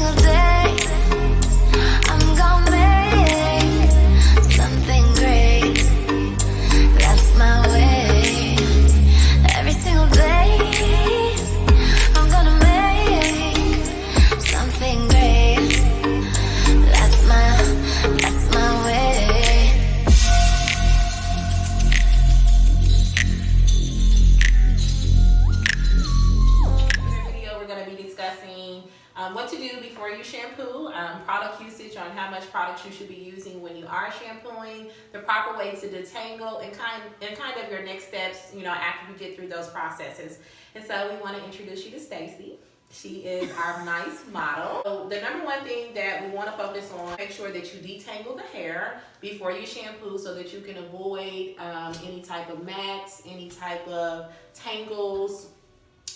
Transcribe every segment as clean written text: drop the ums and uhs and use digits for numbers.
single day, I'm gonna make something great. That's my way. Every single day, I'm gonna make something great. That's my way. In this video, we're going to be discussing what to do before you shampoo, product usage on how much product you should be using when you are shampooing, the proper way to detangle, and kind of your next steps, after you get through those processes. And so we want to introduce you to Stacy. She is our nice model. So the number one thing that we want to focus on, make sure that you detangle the hair before you shampoo so that you can avoid any type of mats, any type of tangles,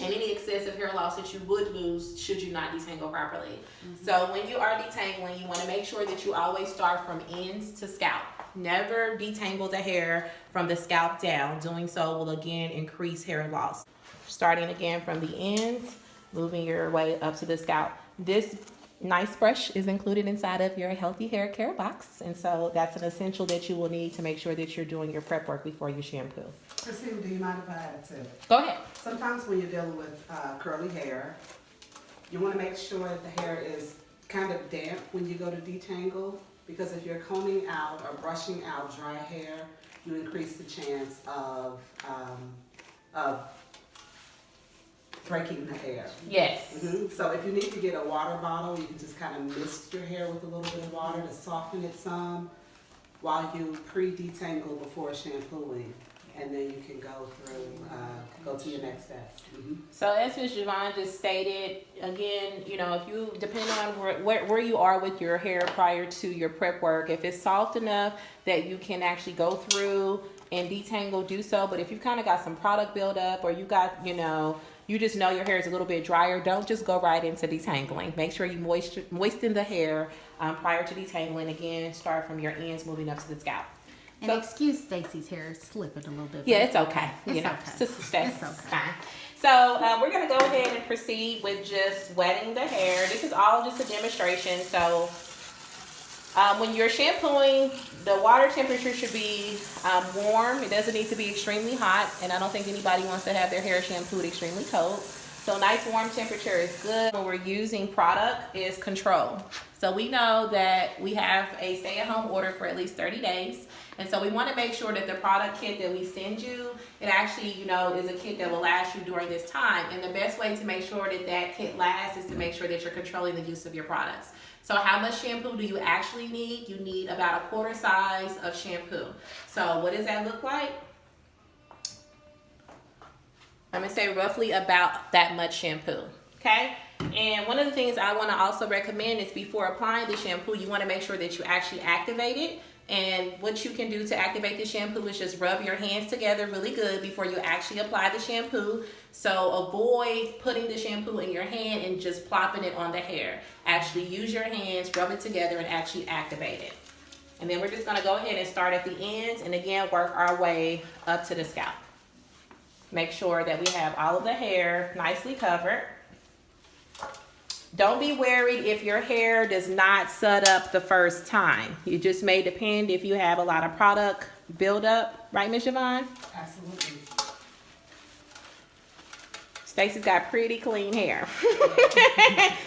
and any excessive hair loss that you would lose should you not detangle properly. So when you are detangling, you want to make sure that you always start from ends to scalp. Never detangle the hair from the scalp down. Doing so will again increase hair loss. Starting again from the ends, moving your way up to the scalp. This nice brush is included inside of your healthy hair care box, and so that's an essential that you will need to make sure that you're doing your prep work before you shampoo. Christine, do you mind if I add to it? Go ahead. Sometimes when you're dealing with curly hair, you want to make sure that the hair is kind of damp when you go to detangle, because if you're combing out or brushing out dry hair, you increase the chance of breaking the hair. Yes. So if you need to get a water bottle, you can just kind of mist your hair with a little bit of water to soften it some while you pre-detangle before shampooing, and then you can go to your next steps. So as Ms. Javon just stated, again, if you, depending on where you are with your hair prior to your prep work, if it's soft enough that you can actually go through and detangle, do so. But if you've kind of got some product buildup, or you got, you just know your hair is a little bit drier, don't just go right into detangling. Make sure you moisten the hair prior to detangling. Again, start from your ends moving up to the scalp. And excuse Stacy's hair slipping a little bit. Yeah, it's okay. It's okay. Sister Stacy, It's okay. it's fine. So we're going to go ahead and proceed with just wetting the hair. This is all just a demonstration. So when you're shampooing, the water temperature should be warm. It doesn't need to be extremely hot, and I don't think anybody wants to have their hair shampooed extremely cold. So nice warm temperature is good. When we're using product is control. So we know that we have a stay-at-home order for at least 30 days. And so we want to make sure that the product kit that we send you, it actually, is a kit that will last you during this time. And the best way to make sure that that kit lasts is to make sure that you're controlling the use of your products. So how much shampoo do you actually need? You need about a quarter size of shampoo. So what does that look like? I'm going to say roughly about that much shampoo, okay? And one of the things I want to also recommend is before applying the shampoo, you want to make sure that you actually activate it. And what you can do to activate the shampoo is just rub your hands together really good before you actually apply the shampoo. So avoid putting the shampoo in your hand and just plopping it on the hair. Actually use your hands, rub it together, and actually activate it. And then we're just going to go ahead and start at the ends and again work our way up to the scalp. Make sure that we have all of the hair nicely covered. Don't be worried if your hair does not set up the first time. It just may depend if you have a lot of product buildup, right, Ms. Javon? Absolutely. Stacy's got pretty clean hair.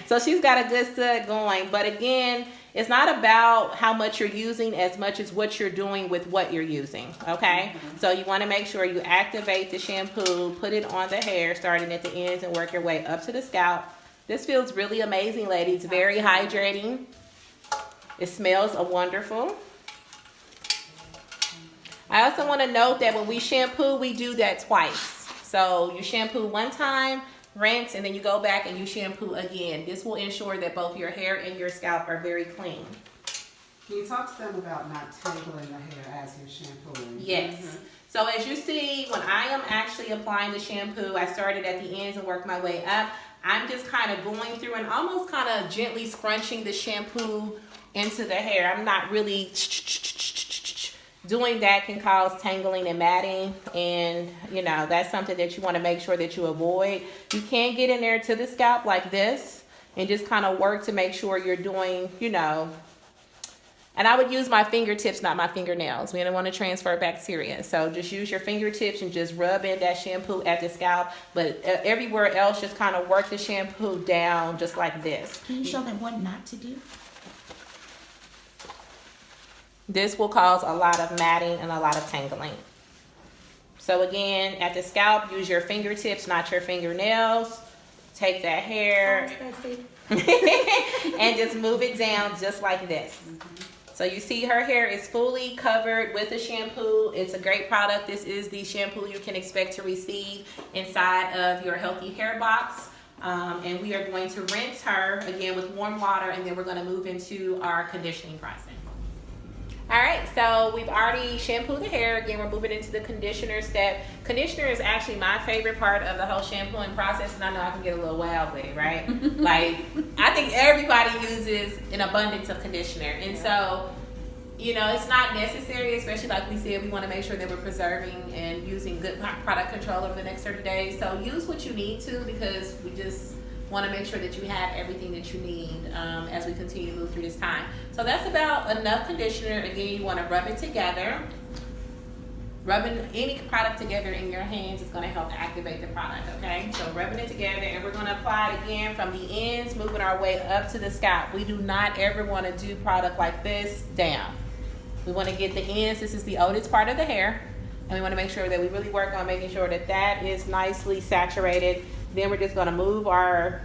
So she's got a good set going. But again, it's not about how much you're using as much as what you're doing with what you're using, okay? So you want to make sure you activate the shampoo, put it on the hair, starting at the ends and work your way up to the scalp. This feels really amazing, ladies. Very hydrating. It smells wonderful. I also want to note that when we shampoo, we do that twice. So you shampoo one time, rinse, and then you go back and you shampoo again. This will ensure that both your hair and your scalp are very clean. Can you talk to them about not tangling the hair as you're shampooing? Yes. So as you see, when I am actually applying the shampoo, I started at the ends and worked my way up. I'm just kind of going through and almost kind of gently scrunching the shampoo into the hair. I'm not really doing that, can cause tangling and matting, and that's something that you want to make sure that you avoid. You can get in there to the scalp like this, and just kind of work to make sure you're doing, you know, and I would use my fingertips, not my fingernails. We don't want to transfer bacteria. So just use your fingertips and just rub in that shampoo at the scalp. But everywhere else, just kind of work the shampoo down just like this. Can you show them what not to do? This will cause a lot of matting and a lot of tangling. So again, at the scalp, use your fingertips, not your fingernails. Take that hair and just move it down just like this. So you see her hair is fully covered with the shampoo. It's a great product. This is the shampoo you can expect to receive inside of your healthy hair box. And we are going to rinse her again with warm water, and then we're going to move into our conditioning process. All right, so we've already shampooed the hair. Again, we're moving into the conditioner step. Conditioner is actually my favorite part of the whole shampooing process, and I know I can get a little wild with it, right? Like, I think everybody uses an abundance of conditioner. And so, you know, it's not necessary, especially like we said, we want to make sure that we're preserving and using good product control over the next 30 days. So use what you need to, because we just want to make sure that you have everything that you need as we continue to move through this time. So that's about enough conditioner. Again, you want to rub it together. Rubbing any product together in your hands is going to help activate the product, okay? So rubbing it together, and we're going to apply it again from the ends, moving our way up to the scalp. We do not ever want to do product like this down. We want to get the ends. This is the oldest part of the hair, and we want to make sure that we really work on making sure that that is nicely saturated. Then we're just going to move our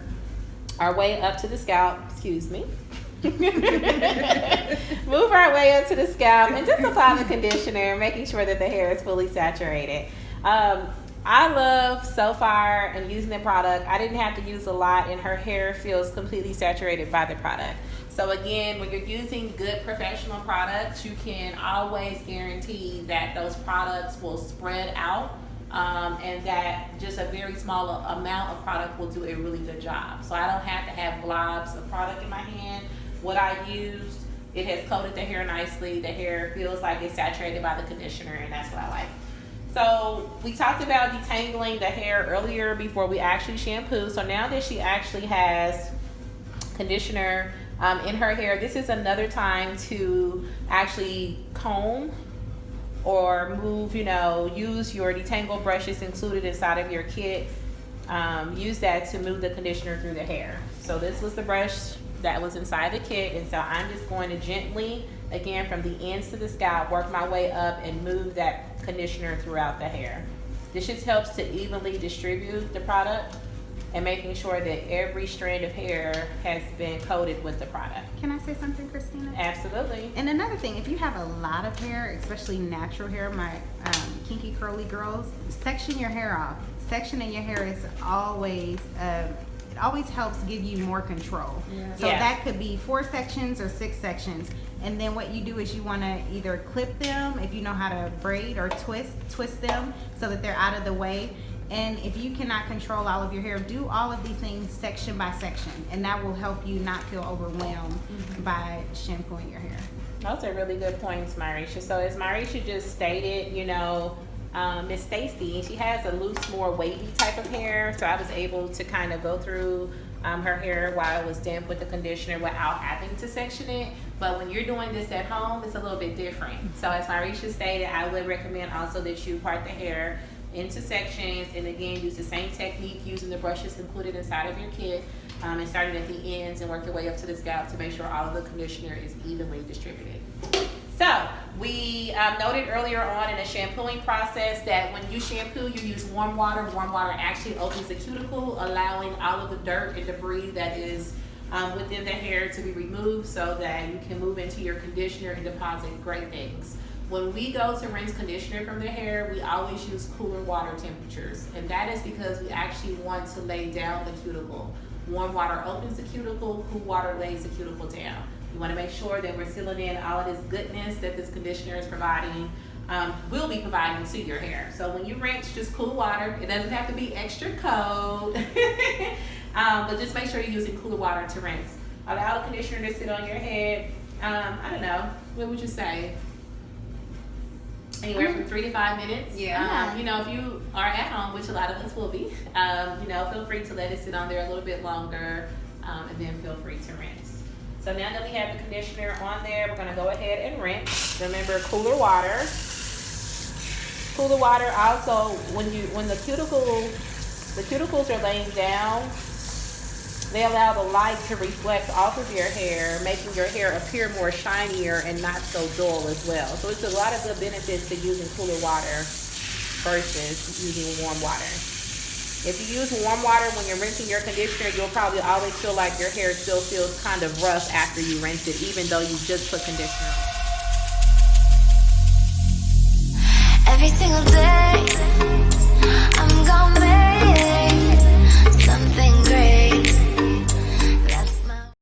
way up to the scalp. Excuse me. Move our way up to the scalp and just apply the conditioner, making sure that the hair is fully saturated. I love so far and using the product. I didn't have to use a lot, and her hair feels completely saturated by the product. So again, when you're using good professional products, you can always guarantee that those products will spread out. And that just a very small amount of product will do a really good job. So I don't have to have globs of product in my hand. What I used, it has coated the hair nicely. The hair feels like it's saturated by the conditioner, and that's what I like. So we talked about detangling the hair earlier before we actually shampoo. So now that she actually has conditioner in her hair, this is another time to actually comb or move, you know, use your detangle brushes included inside of your kit. Use that to move the conditioner through the hair. So this was the brush that was inside the kit, and so I'm just going to gently, again, from the ends to the scalp, work my way up and move that conditioner throughout the hair. This just helps to evenly distribute the product and making sure that every strand of hair has been coated with the product. Can I say something, Christina? Absolutely. And another thing, if you have a lot of hair, especially natural hair, my kinky curly girls, section your hair off. Sectioning your hair is always, it always helps give you more control. Yeah. So Yeah. that could be 4 sections or 6 sections. And then what you do is you want to either clip them, if you know how to braid, or twist them so that they're out of the way. And if you cannot control all of your hair, do all of these things section by section, and that will help you not feel overwhelmed by shampooing your hair. Those are really good points, Marisha. So as Marisha just stated, you know, Miss Stacy, she has a loose, more wavy type of hair, so I was able to kind of go through her hair while it was damp with the conditioner without having to section it. But when you're doing this at home, it's a little bit different. So as Marisha stated, I would recommend also that you part the hair into sections, and again, use the same technique using the brushes included inside of your kit, and starting at the ends and work your way up to the scalp to make sure all of the conditioner is evenly distributed. So we noted earlier on in the shampooing process that when you shampoo, you use warm water. Warm water actually opens the cuticle, allowing all of the dirt and debris that is within the hair to be removed, so that you can move into your conditioner and deposit great things. When we go to rinse conditioner from the hair, we always use cooler water temperatures, and that is because we actually want to lay down the cuticle. Warm water opens the cuticle, cool water lays the cuticle down. You want to make sure that we're sealing in all of this goodness that this conditioner is providing, will be providing to your hair. So when you rinse, just cool water. It doesn't have to be extra cold, but just make sure you're using cooler water to rinse. Allow the conditioner to sit on your head. I don't know, what would you say? Anywhere from 3 to 5 minutes. Yeah. You know, if you are at home, which a lot of us will be, you know, feel free to let it sit on there a little bit longer. and then feel free to rinse. So now that we have the conditioner on there, we're gonna go ahead and rinse. Remember, cooler water. Cooler water also, when the cuticles are laying down, they allow the light to reflect off of your hair, making your hair appear more shinier and not so dull as well. So it's a lot of good benefits to using cooler water versus using warm water. If you use warm water when you're rinsing your conditioner, you'll probably always feel like your hair still feels kind of rough after you rinse it, even though you just put conditioner on. Every single day, I'm gonna make